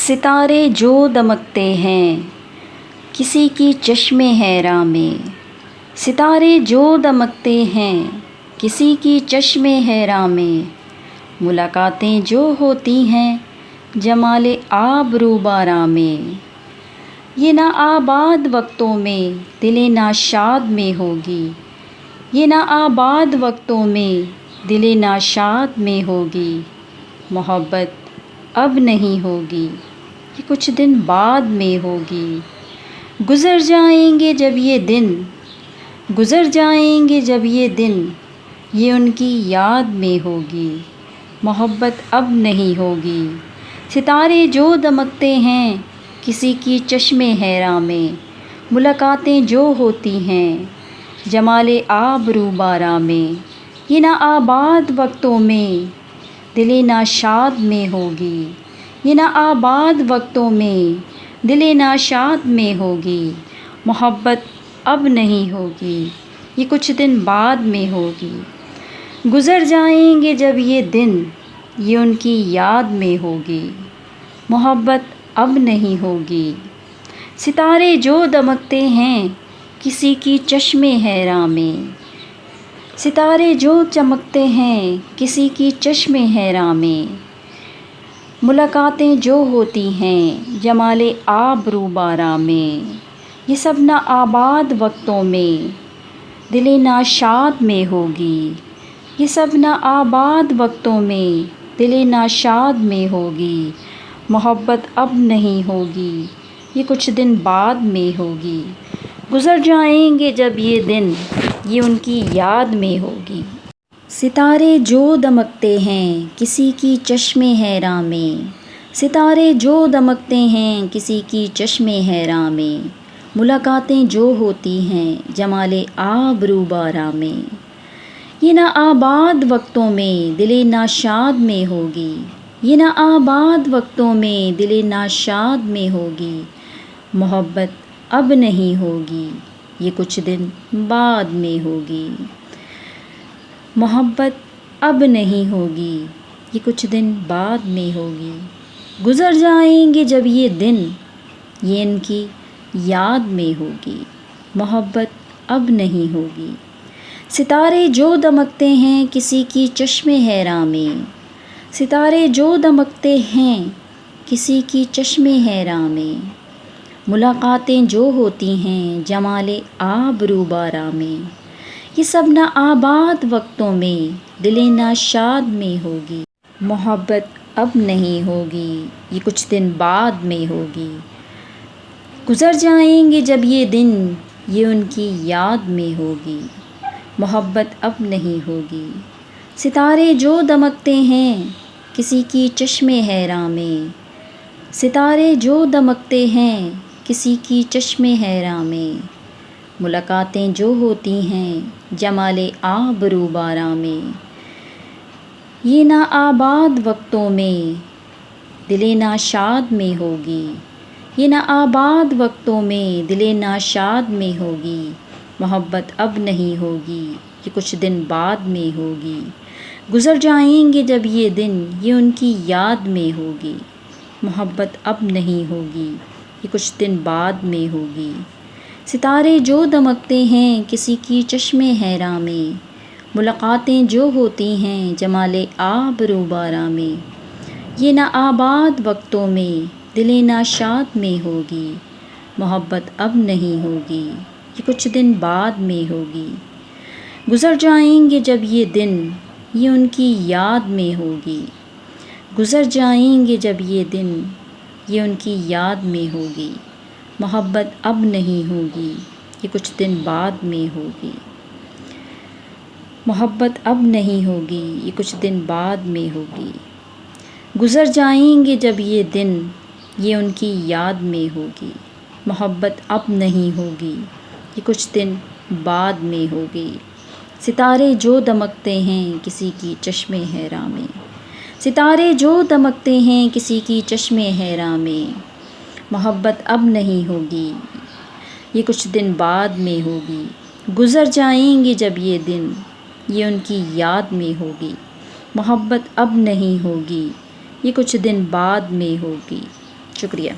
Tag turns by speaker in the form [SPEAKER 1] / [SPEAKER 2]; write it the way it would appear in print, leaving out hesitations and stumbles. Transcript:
[SPEAKER 1] ستارے جو دمکتے ہیں کسی کی چشم حیراں میں، ستارے جو دمکتے ہیں کسی کی چشم حیراں میں، ملاقاتیں جو ہوتی ہیں جمال آبرو باراں میں، یہ نہ آباد وقتوں میں دل ناشاد میں ہوگی، یہ نہ آباد وقتوں میں دل ناشاد میں ہوگی، محبت اب نہیں ہوگی، یہ کچھ دن بعد میں ہوگی، گزر جائیں گے جب یہ دن، گزر جائیں گے جب یہ دن، یہ ان کی یاد میں ہوگی، محبت اب نہیں ہوگی، ستارے جو دمکتے ہیں کسی کی چشم حیراں میں، ملاقاتیں جو ہوتی ہیں جمال آبرو باراں میں، یہ نہ آباد وقتوں میں دل ناشاد میں ہوگی، یہ نہ آباد وقتوں میں دل ناشاد میں ہوگی، محبت اب نہیں ہوگی، یہ کچھ دن بعد میں ہوگی، گزر جائیں گے جب یہ دن، یہ ان کی یاد میں ہوگی، محبت اب نہیں ہوگی، ستارے جو دمکتے ہیں کسی کی چشم حیراں میں، ستارے جو چمکتے ہیں کسی کی چشم حیراں میں، ملاقاتیں جو ہوتی ہیں جمال آبرو باراں میں، یہ سب نہ آباد وقتوں میں دل ناشاد میں ہوگی، یہ سب نہ آباد وقتوں میں دل ناشاد میں ہوگی، محبت اب نہیں ہوگی، یہ کچھ دن بعد میں ہوگی، گزر جائیں گے جب یہ دن، یہ ان کی یاد میں ہوگی، ستارے جو دمکتے ہیں کسی کی چشم حیراں میں، ستارے جو دمکتے ہیں کسی کی چشم حیراں میں، ملاقاتیں جو ہوتی ہیں جمال آبرو باراں میں، یہ نہ آباد وقتوں میں دل ناشاد میں ہوگی، یہ نہ آباد وقتوں میں دل ناشاد میں ہوگی، محبت اب نہیں ہوگی، یہ کچھ دن بعد میں ہوگی، محبت اب نہیں ہوگی، یہ کچھ دن بعد میں ہوگی، گزر جائیں گے جب یہ دن، یہ ان کی یاد میں ہوگی، محبت اب نہیں ہوگی، ستارے جو دمکتے ہیں کسی کی چشم حیراں میں، ستارے جو دمکتے ہیں کسی کی چشم حیراں میں، ملاقاتیں جو ہوتی ہیں جمال آبرو باراں میں، یہ سب نہ آباد وقتوں میں دل ناشاد میں ہوگی، محبت اب نہیں ہوگی، یہ کچھ دن بعد میں ہوگی، گزر جائیں گے جب یہ دن، یہ ان کی یاد میں ہوگی، محبت اب نہیں ہوگی، ستارے جو دمکتے ہیں کسی کی چشم حیراں میں، ستارے جو دمکتے ہیں کسی کی چشم حیراں میں، ملاقاتیں جو ہوتی ہیں جمال آبرو باراں میں، یہ نہ آباد وقتوں میں دل ناشاد میں ہوگی، یہ نہ آباد وقتوں میں دل ناشاد میں ہوگی، محبت اب نہیں ہوگی، یہ کچھ دن بعد میں ہوگی، گزر جائیں گے جب یہ دن، یہ ان کی یاد میں ہوگی، محبت اب نہیں ہوگی، یہ کچھ دن بعد میں ہوگی، ستارے جو دمکتے ہیں کسی کی چشم حیراں میں، ملاقاتیں جو ہوتی ہیں جمال آبرو باراں میں، یہ نہ آباد وقتوں میں دل ناشاد میں ہوگی، محبت اب نہیں ہوگی، یہ کچھ دن بعد میں ہوگی، گزر جائیں گے جب یہ دن، یہ ان کی یاد میں ہوگی، گزر جائیں گے جب یہ دن، یہ ان کی یاد میں ہوگی، محبت اب نہیں ہوگی، یہ کچھ دن بعد میں ہوگی، محبت اب نہیں ہوگی، یہ کچھ دن بعد میں ہوگی، گزر جائیں گے جب یہ دن، یہ ان کی یاد میں ہوگی، محبت اب نہیں ہوگی، یہ کچھ دن بعد میں ہوگی، ستارے جو دمکتے ہیں کسی کی چشم حیراں میں، ستارے جو دمکتے ہیں کسی کی چشم حیراں میں، محبت اب نہیں ہوگی، یہ کچھ دن بعد میں ہوگی، گزر جائیں گے جب یہ دن، یہ ان کی یاد میں ہوگی، محبت اب نہیں ہوگی، یہ کچھ دن بعد میں ہوگی، شکریہ.